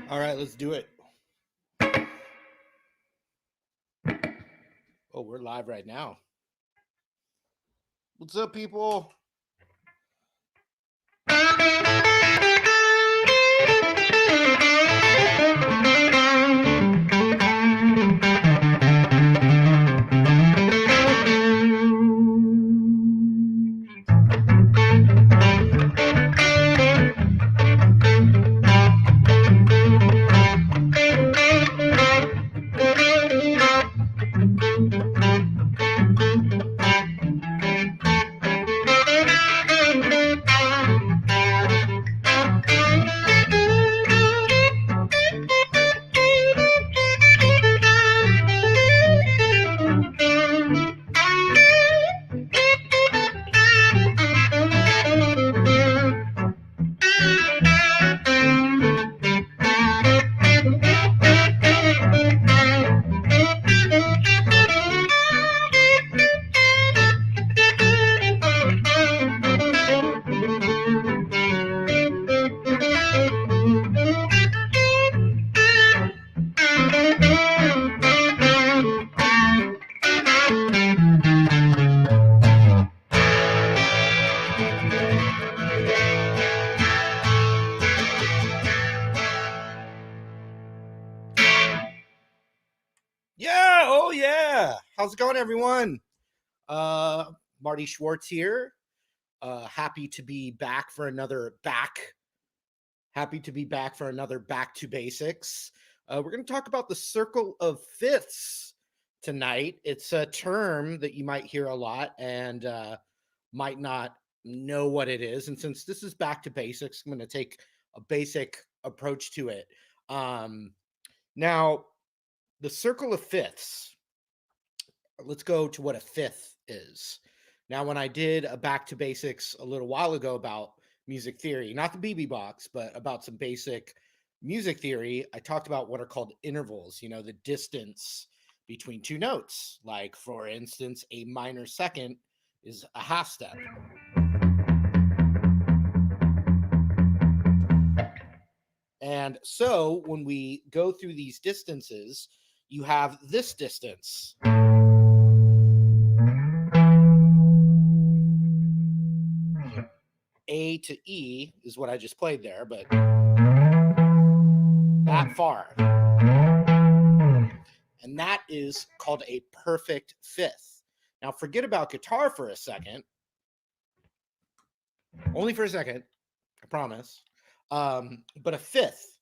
All right, let's do it. Oh, we're live right now. What's up, people? Yeah, oh yeah. How's it going, everyone? Marty Schwartz here. Happy to be back for another Happy to be back for another Back to Basics. We're going to talk about the circle of fifths tonight. It's a term that you might hear a lot and might not know what it is. And since this is Back to Basics, I'm going to take a basic approach to it. Now, the circle of fifths. Let's go to what a fifth is. Now, when I did a Back to Basics a little while ago about music theory, not the BB box, but about some basic music theory, I talked about what are called intervals, the distance between two notes. Like, for instance, a minor second is a half step. And so when we go through these distances, you have this distance. A to E is what I just played there, but that far. And that is called a perfect fifth. Now, forget about guitar for a second. Only for a second, I promise. But a fifth,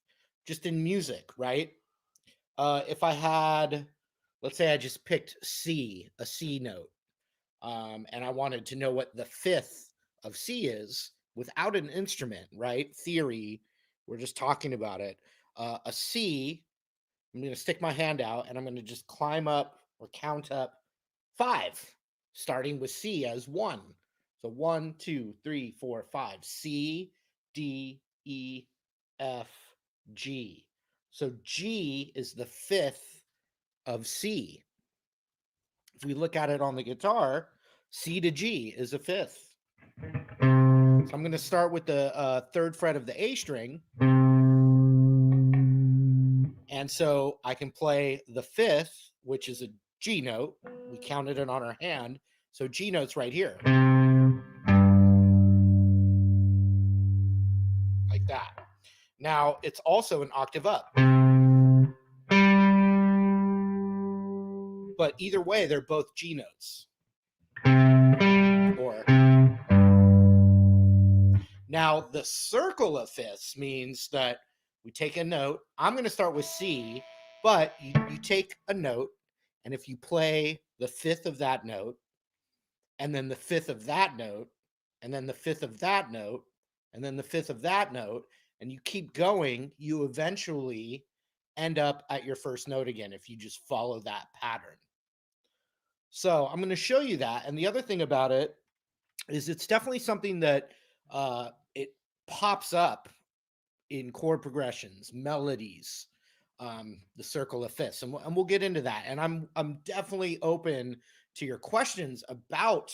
just in music, right? If I had, let's say I just picked C, a C note, and I wanted to know what the fifth of C is without an instrument, right? Theory, we're just talking about it. A C, I'm going to stick my hand out and I'm going to just climb up or count up 5, starting with C as 1. So 1, 2, 3, 4, 5. C, D, E, F, G. So G is the fifth of C. If we look at it on the guitar, C to G is a fifth. So I'm going to start with the 3rd fret of the A string. And so I can play the 5th, which is a G note. We counted it on our hand. So G note's right here. Like that. Now, it's also an octave up. But either way, they're both G notes. Now, the circle of fifths means that we take a note. I'm going to start with C, but you take a note, and if you play the 5th of that note, and then the 5th of that note, and then the 5th of that note, and then the 5th of that note, and you keep going, you eventually end up at your first note again if you just follow that pattern. So I'm going to show you that. And the other thing about it is it's definitely something that pops up in chord progressions, melodies, the circle of fifths, and we'll get into that. And I'm definitely open to your questions about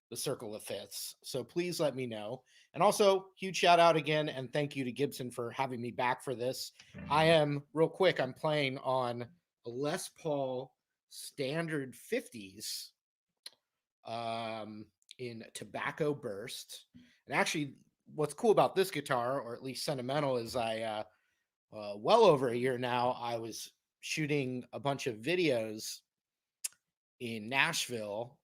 the circle of fifths. So please let me know. And also, huge shout out again, and thank you to Gibson for having me back for this. I am real quick. I'm playing on a Les Paul Standard 50s in Tobacco Burst. And actually, what's cool about this guitar, or at least sentimental, is well over a year now, I was shooting a bunch of videos in Nashville,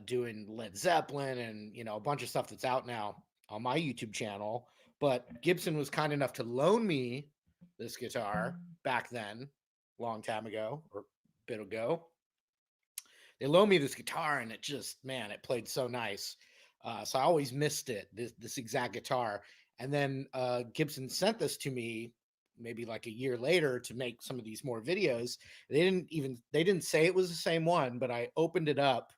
doing Led Zeppelin and a bunch of stuff that's out now on my YouTube channel. But Gibson was kind enough to loan me this guitar back then, long time ago or a bit ago. They loaned me this guitar, and it just, man, it played so nice. So I always missed it, this exact guitar. And then Gibson sent this to me maybe like a year later to make some of these more videos. They didn't say it was the same one, but I opened it up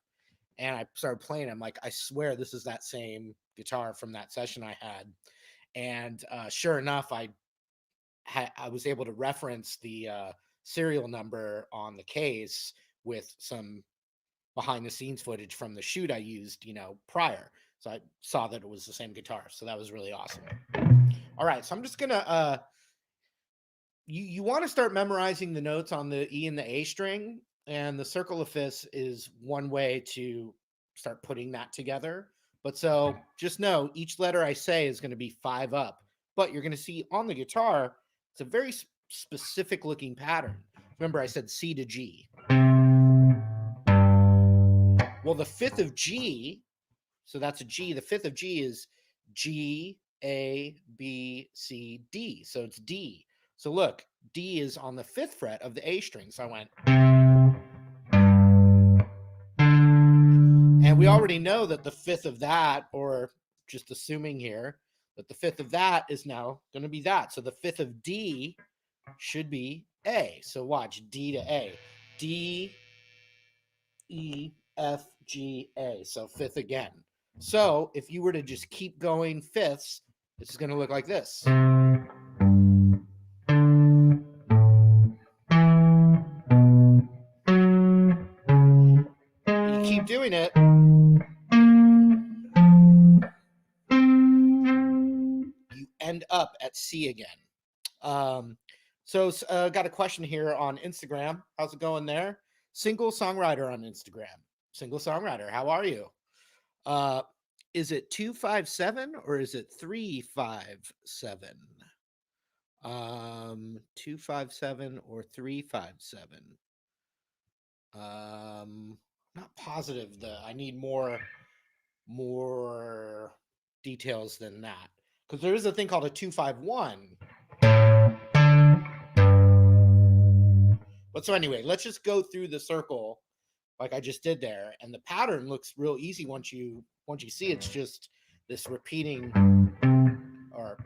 and I started playing. I'm like, I swear this is that same guitar from that session I had. And sure enough, I was able to reference the serial number on the case with some behind the scenes footage from the shoot I used, prior. So I saw that it was the same guitar. So that was really awesome. All right. So I'm just going to, you want to start memorizing the notes on the E and the A string, and the circle of fifths is one way to start putting that together. But so just know each letter I say is going to be 5 up, but you're going to see on the guitar, it's a very specific looking pattern. Remember, I said C to G. Well, the fifth of G, so that's a G. The fifth of G is G, A, B, C, D. So it's D. So look, D is on the 5th fret of the A string. So I went. And we already know that the 5th of that, or just assuming here, that the 5th of that is now going to be that. So the 5th of D should be A. So watch, D to A. D, E, F, G, A. So 5th again. So if you were to just keep going fifths, this is going to look like this. You keep doing it. You end up at C again. So got a question here on Instagram. How's it going there? Single songwriter on Instagram. Single songwriter. How are you? Is it 257 or is it 357? 257 or 357? Not positive. I need more details than that, because there is a thing called a 251. But so anyway, let's just go through the circle like I just did there, and the pattern looks real easy once you see it's just this repeating, or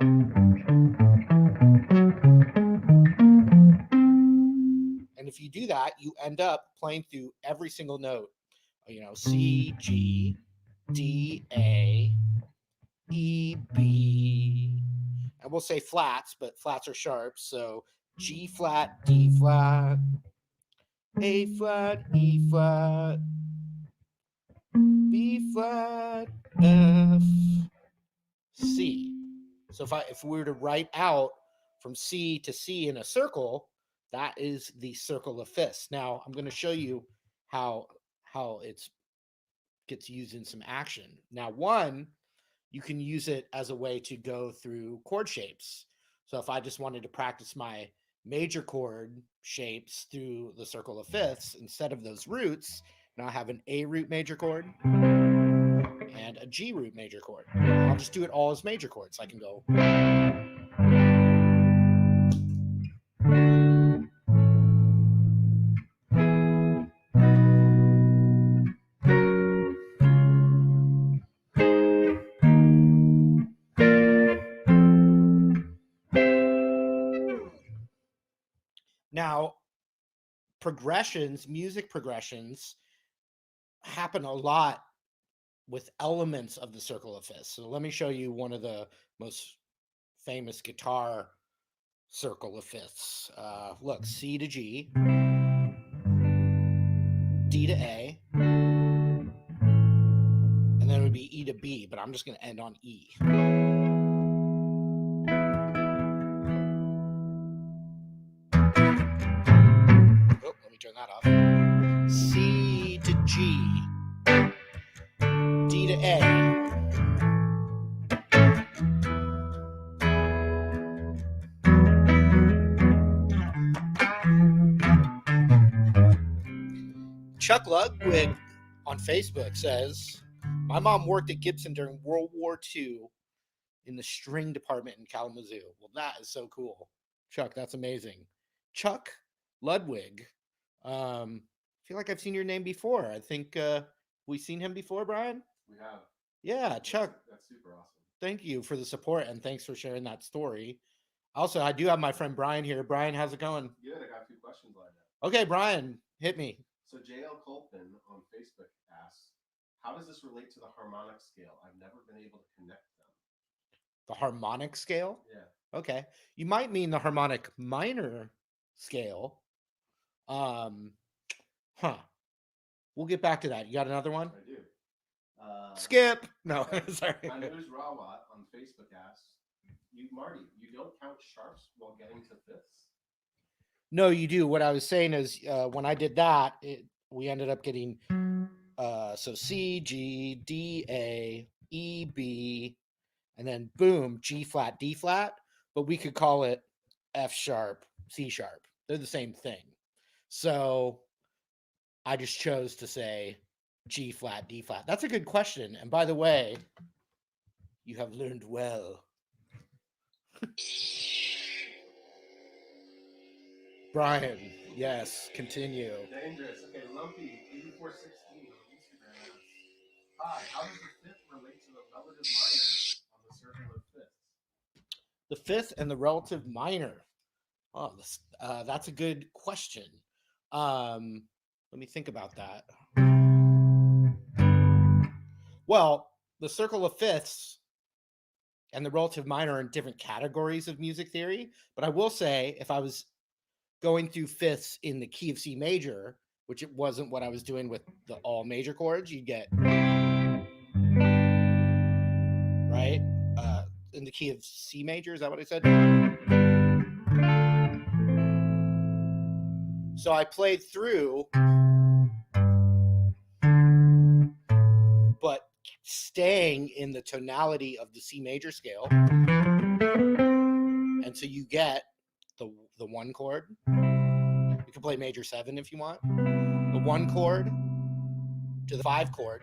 and if you do that, you end up playing through every single note. C, G, D, A, E, B, and we'll say flats, but flats are sharps. So G flat, D flat, A flat, E flat, B flat, F, C. So if we were to write out from C to C in a circle, that is the circle of fifths. Now I'm going to show you how it gets used in some action. Now, one, you can use it as a way to go through chord shapes. So if I just wanted to practice my major chord shapes through the circle of fifths, instead of those roots, now I have an A root major chord and a G root major chord. I'll just do it all as major chords. I can go. Now, music progressions happen a lot with elements of the circle of fifths. So let me show you one of the most famous guitar circle of fifths. Look, C to G, D to A, and then it would be E to B, but I'm just going to end on E. Oh, let me turn that off. C to G, D to A. Chuck Ludwig on Facebook says, my mom worked at Gibson during World War II in the string department in Kalamazoo. Well, that is so cool. Chuck, that's amazing. Chuck Ludwig. I feel like I've seen your name before. I think we've seen him before, Brian? We have. Yeah, Chuck. That's super awesome. Thank you for the support and thanks for sharing that story. Also, I do have my friend Brian here. Brian, how's it going? Good. I got a few questions lined up. Okay, Brian, hit me. So JL Colpin on Facebook asks, how does this relate to the harmonic scale? I've never been able to connect them. The harmonic scale? Yeah. Okay. You might mean the harmonic minor scale. We'll get back to that. You got another one? I do. Skip. No, sorry. Anuj Rawat on Facebook asks, Marty, you don't count sharps while getting to fifths? No, you do. What I was saying is when I did that, we ended up getting so C, G, D, A, E, B, and then boom, G flat, D flat. But we could call it F sharp, C sharp. They're the same thing. So I just chose to say G flat, D flat. That's a good question. And by the way, you have learned well. Brian, yes, continue. Dangerous. Okay, Lumpy, 8416 on Instagram asks, hi, how does the fifth relate to the relative minor on the circle of fifths? The fifth and the relative minor. Oh, that's a good question. Let me think about that. Well, the circle of fifths and the relative minor are in different categories of music theory. But I will say, if I was going through fifths in the key of C major, which it wasn't what I was doing with the all major chords, you'd get right in the key of C major. Is that what I said? So I played through, but staying in the tonality of the C major scale. And so you get the one chord. You can play major 7 if you want. The 1 chord to the 5 chord.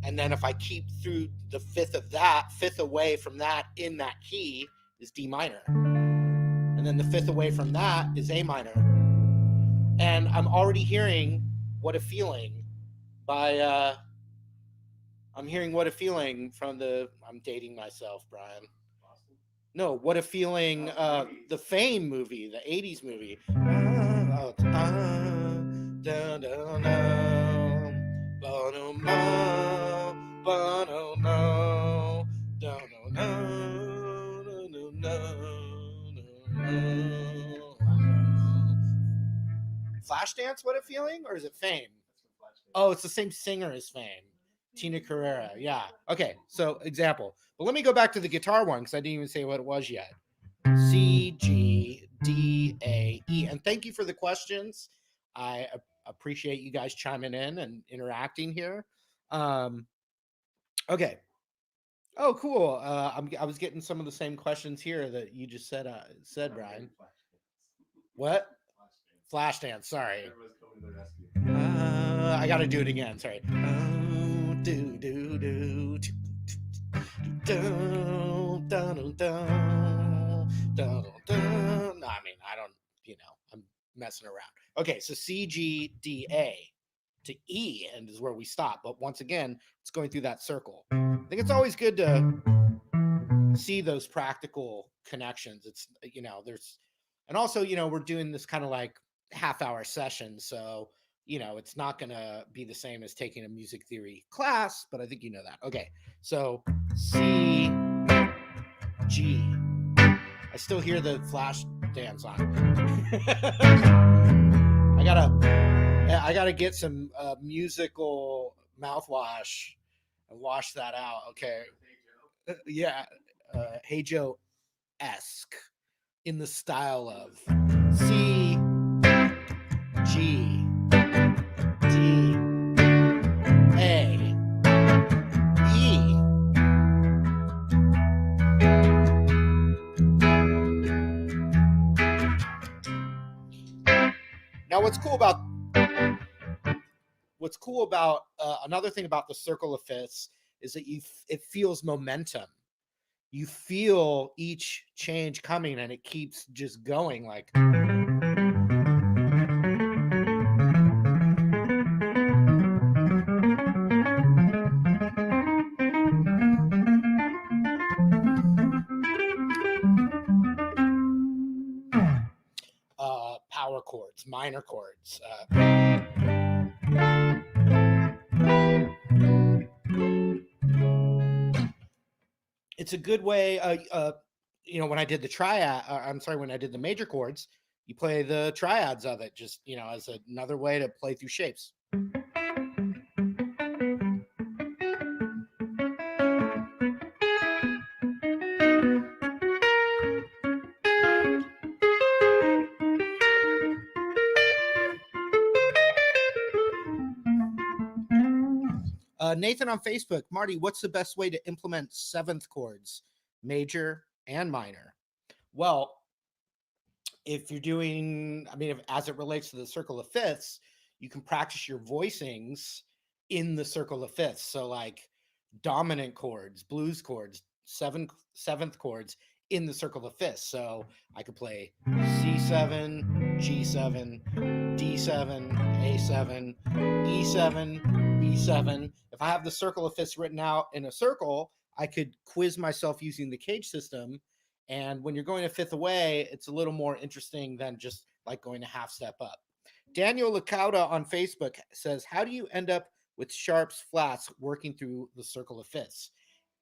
And then if I keep through the fifth of that, fifth away from that in that key is D minor. And then the fifth away from that is A minor. And I'm already hearing What a Feeling by I'm hearing What a Feeling from I'm dating myself, Brian. No, What a Feeling, the Fame movie, the 80s movie. Flashdance, What a Feeling? Or is it Fame? Oh, it's the same singer as Fame. Tina Carrera. Yeah. Okay. So example. But let me go back to the guitar one because I didn't even say what it was yet. C, G, D, A, E. And thank you for the questions. I appreciate you guys chiming in and interacting here. Okay. Oh, cool. I was getting some of the same questions here that you just said, Brian. What? Flashdance. Sorry. I gotta do it again. Sorry. Do do do. No, I mean, I don't. I'm messing around. Okay, so C G D A to E and is where we stop. But once again, it's going through that circle. I think it's always good to see those practical connections. It's there's, and also we're doing this kind of like half-hour session, so it's not going to be the same as taking a music theory class, but I think you know that. Okay, so C, G. I still hear the flash dance on. I gotta get some musical mouthwash and wash that out. Okay, yeah, Hey Joe-esque in the style of C, G, D, A, E. Now, what's cool about another thing about the circle of fifths is that it feels momentum. You feel each change coming, and it keeps just going like. Power chords, minor chords. It's a good way. When I did the triad, when I did the major chords, you play the triads of it, just as another way to play through shapes. Nathan on Facebook, Marty, what's the best way to implement seventh chords, major and minor? Well, if you're doing, as it relates to the circle of fifths, you can practice your voicings in the circle of fifths. So like dominant chords, blues chords, seventh chords in the circle of fifths. So I could play C7, G7, D7, A7, E7, B7. If I have the circle of fifths written out in a circle, I could quiz myself using the cage system. And when you're going a fifth away, it's a little more interesting than just like going a half step up. Daniel Licauda on Facebook says, how do you end up with sharps, flats working through the circle of fifths?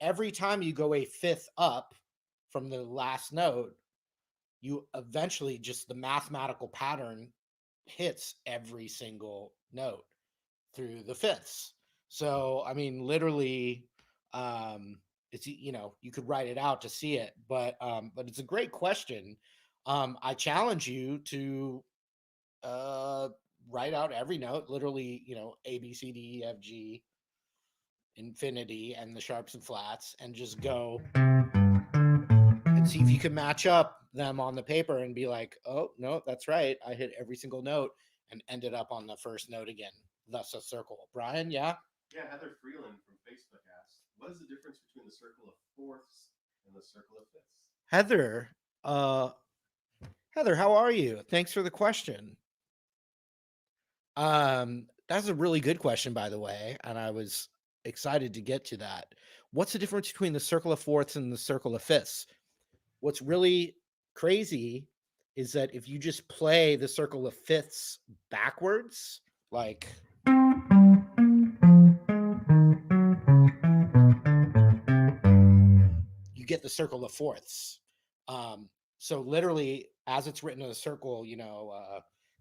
Every time you go a fifth up from the last note, you eventually just the mathematical pattern hits every single note through the fifths. So, literally, it's, you could write it out to see it, but it's a great question. I challenge you to write out every note, literally, A, B, C, D, E, F, G, infinity, and the sharps and flats, and just go and see if you can match up them on the paper and be like, oh, no, that's right. I hit every single note and ended up on the first note again. Thus a circle. Brian, yeah? Yeah, Heather Freeland from Facebook asked, what is the difference between the circle of fourths and the circle of fifths? Heather, how are you? Thanks for the question. That's a really good question, by the way, and I was excited to get to that. What's the difference between the circle of fourths and the circle of fifths? What's really crazy is that if you just play the circle of fifths backwards, like you get the circle of fourths. So literally, as it's written in a circle,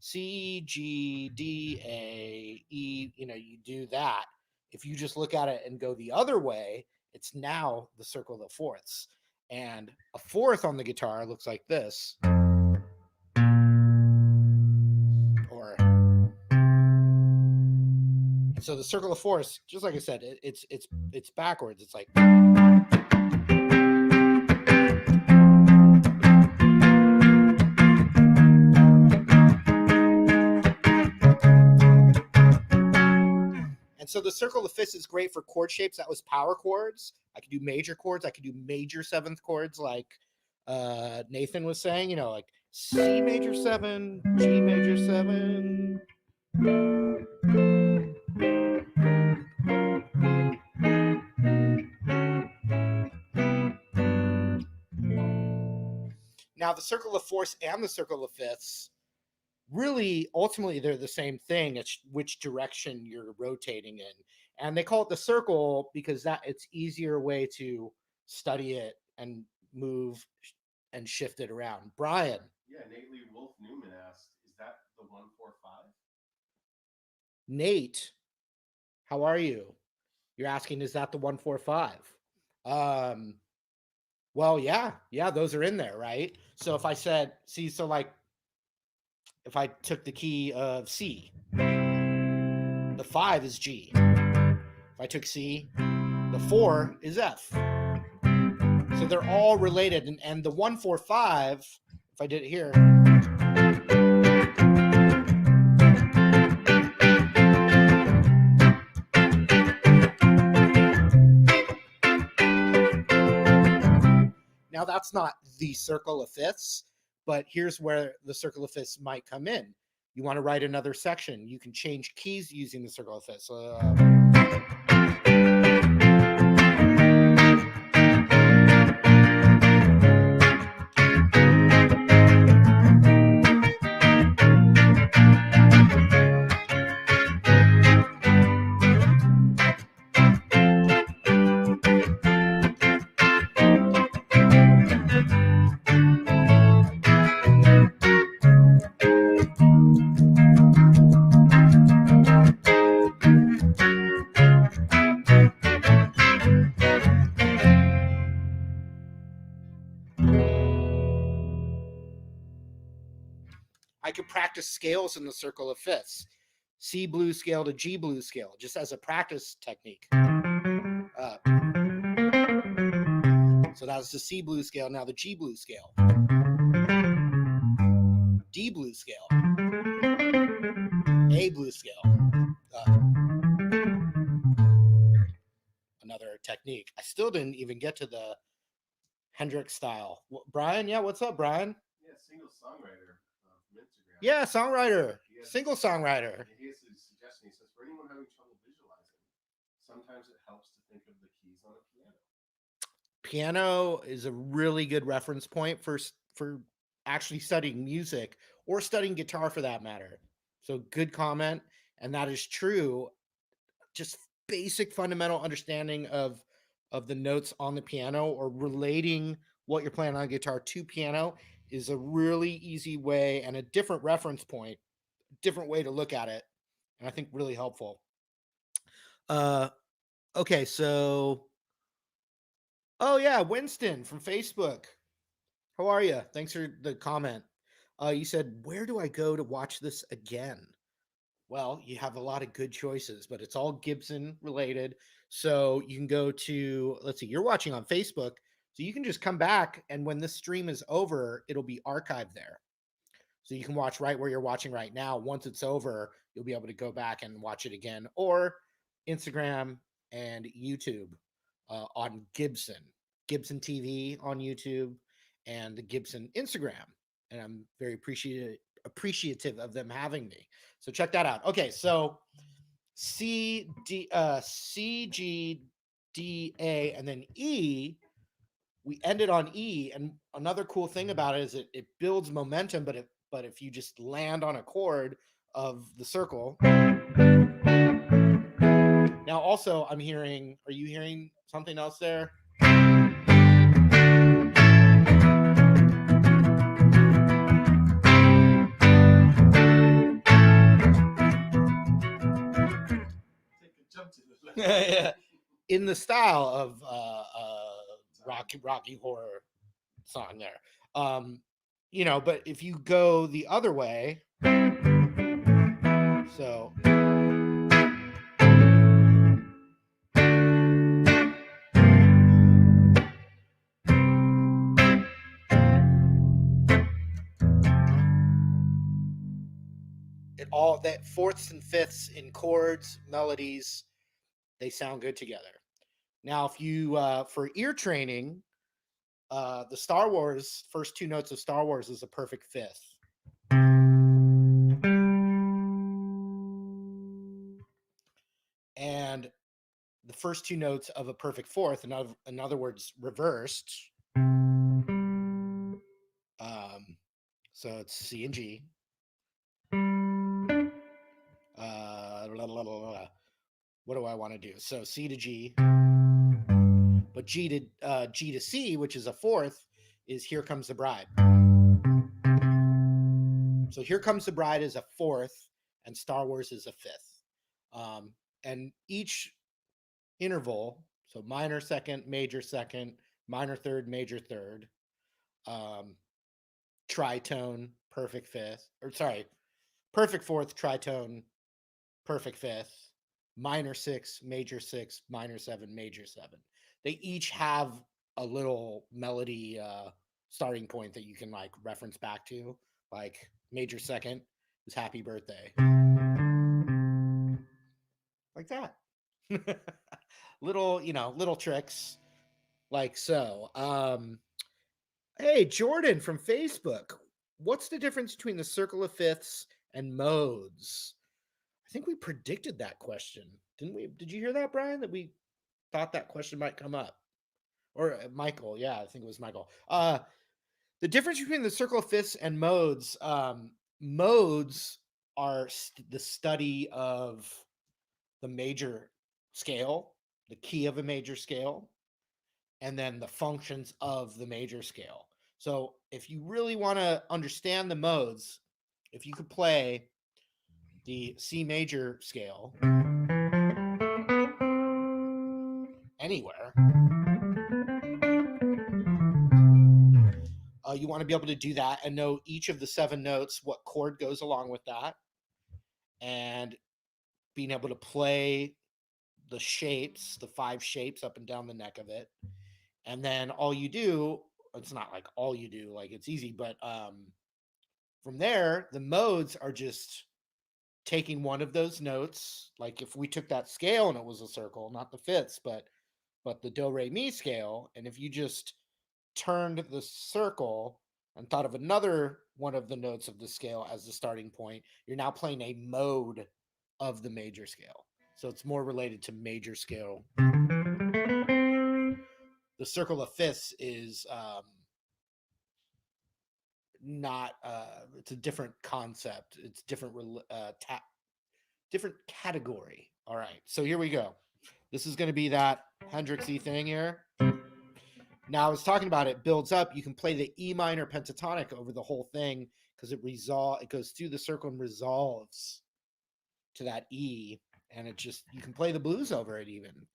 C, G, D, A, E, you do that. If you just look at it and go the other way, it's now the circle of fourths. And a fourth on the guitar looks like this. So the circle of fourths, just like I said, it's backwards. It's like. And so the circle of fifths is great for chord shapes. That was power chords. I could do major chords. I could do major seventh chords like Nathan was saying, like C major 7, G major 7. Now the circle of fourths and the circle of fifths really ultimately they're the same thing. It's which direction you're rotating in, and they call it the circle because that it's easier way to study it and move and shift it around. Brian, Yeah, Nately Wolf Newman asked, "Is that the 145?" Nate, how are you? You're asking, is that the 145? Um, well, yeah, those are in there, right? So if I said, see, so like if I took the key of C, the 5 is G. If I took C, the 4 is F. So they're all related. And the 145, if I did it here, now that's not the circle of fifths, but here's where the circle of fifths might come in. You want to write another section, you can change keys using the circle of fifths. I could practice scales in the circle of fifths. C blues scale to G blues scale, just as a practice technique. So that was the C blues scale. Now the G blues scale, D blues scale, A blues scale. Another technique. I still didn't even get to the Hendrix style. Brian, yeah, what's up, Brian? Yeah, single songwriter from Instagram. Yeah, songwriter, single songwriter. He has a suggestion. He says, for anyone having trouble visualizing, sometimes it helps to think of the keys on a piano. Piano is a really good reference point for actually studying music or studying guitar for that matter. So good comment, and that is true. Just basic fundamental understanding of the notes on the piano or relating what you're playing on guitar to piano is a really easy way and a different reference point, different way to look at it, and I think really helpful. Uh, okay, so oh yeah, Winston from Facebook. How are you? Thanks for the comment. You said, where do I go to watch this again? Well, you have a lot of good choices, but it's all Gibson related. So you can go to, let's see, you're watching on Facebook. So you can just come back, and when this stream is over, it'll be archived there. So you can watch right where you're watching right now. Once it's over, you'll be able to go back and watch it again, or Instagram and YouTube on Gibson TV on YouTube, and the Gibson Instagram. And I'm very appreciative of them having me. So check that out. Okay, so C G D A and then E. We ended on E, and another cool thing about it is it builds momentum, but if you just land on a chord of the circle. Now, also, I'm hearing. Are you hearing something else there? Yeah. In the style of Rocky Horror song there. But if you go the other way, so it all that fourths and fifths in chords, melodies, they sound good together. Now, if you for ear training, the Star Wars first two notes of Star Wars is a perfect fifth. And the first two notes of a perfect fourth, in other words, reversed. So it's C and G. what do I want to do? So C to G, but G to C, which is a fourth, is Here Comes the Bride. So Here Comes the Bride is a fourth, and Star Wars is a fifth. And each interval, so minor second, minor third, major third, tritone, perfect fifth, perfect fourth, tritone, perfect fifth, minor six, minor seven, major seven. They each have a little melody starting point that you can like reference back to, like major second is Happy Birthday, like that. little tricks like so. Hey, Jordan from Facebook, what's the difference between the circle of fifths and modes? I think we predicted that question, didn't we? Did you hear that, Brian? That we thought that question might come up, or Michael? Yeah, I think it was Michael. The difference between the circle of fifths and modes. Modes are the study of the major scale, the key of a major scale, and then the functions of the major scale. So if you really want to understand the modes, if you could play the C major scale anywhere, you want to be able to do that and know each of the 7 notes, what chord goes along with that, and being able to play the shapes, the 5 shapes up and down the neck of it. And then all you do, it's not like all you do, like it's easy, but from there, the modes are just taking one of those notes. Like if we took that scale and it was a circle, not the fifths, but the do re mi scale, and if you just turned the circle and thought of another one of the notes of the scale as the starting point, you're now playing a mode of the major scale. So it's more related to major scale. The circle of fifths is not it's a different concept. It's different different category. All right, so here we go. This is going to be that Hendrixy thing here. Now I was talking about it builds up. You can play the E minor pentatonic over the whole thing because it goes through the circle and resolves to that E, and it just, you can play the blues over it even.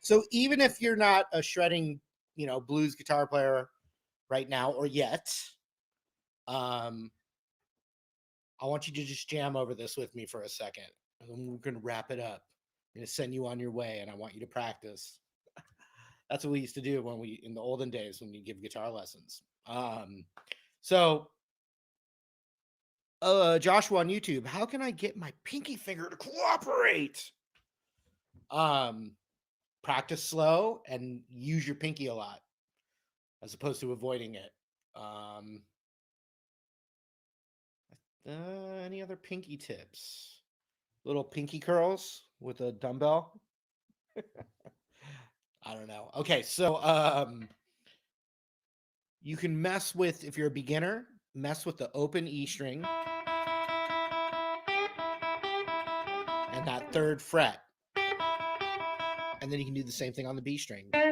So even if you're not a shredding, blues guitar player right now or yet, I want you to just jam over this with me for a second. And then we're going to wrap it up. I'm going to send you on your way, and I want you to practice. That's what we used to do in the olden days when we give guitar lessons. So Joshua on YouTube, how can I get my pinky finger to cooperate? Practice slow and use your pinky a lot as opposed to avoiding it. Any other pinky tips? Little pinky curls with a dumbbell? I don't know. Okay, so you can mess with, if you're a beginner, mess with the open E string and that 3rd fret. And then you can do the same thing on the B string. And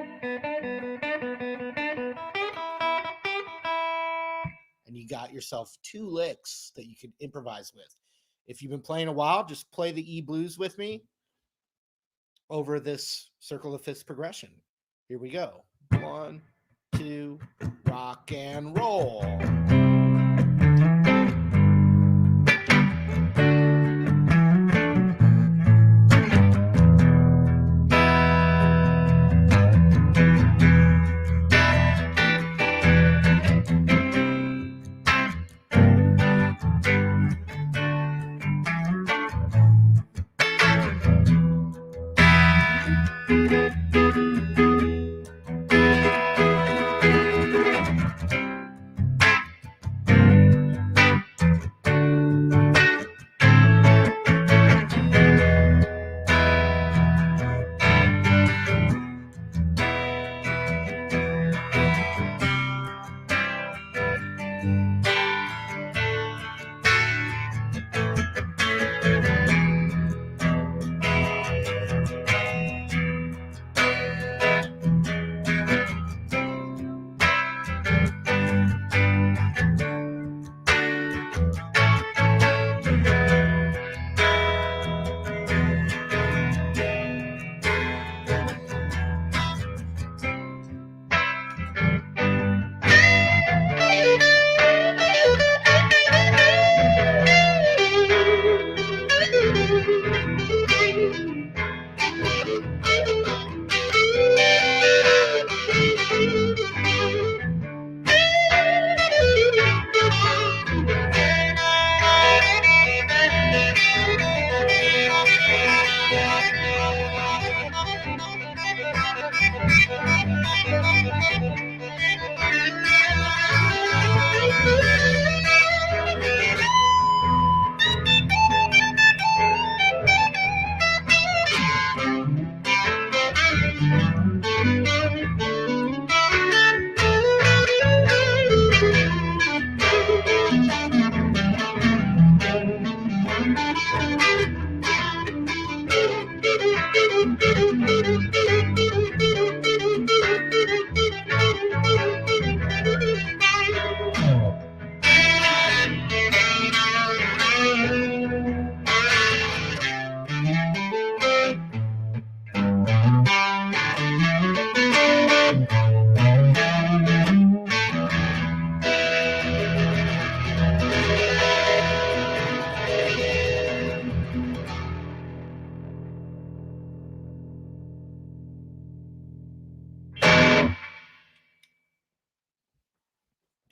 you got yourself 2 licks that you can improvise with. If you've been playing a while, just play the E blues with me over this circle of fifths progression. Here we go. 1, 2, rock and roll.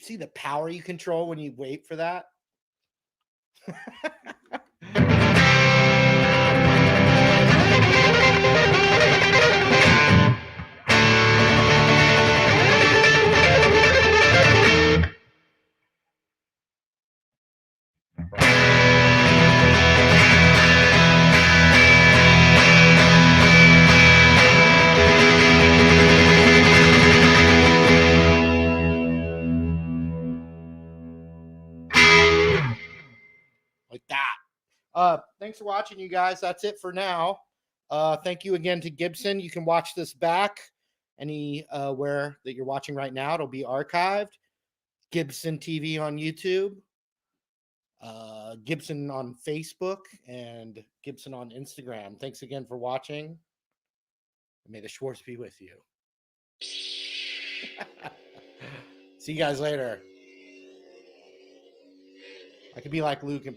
See the power you control when you wait for that? Like that. Thanks for watching, you guys. That's it for now. Thank you again to Gibson. You can watch this back anywhere that you're watching right now. It'll be archived. Gibson TV on YouTube, Gibson on Facebook, and Gibson on Instagram. Thanks again for watching. May the Schwartz be with you. See you guys later. I could be like Luke and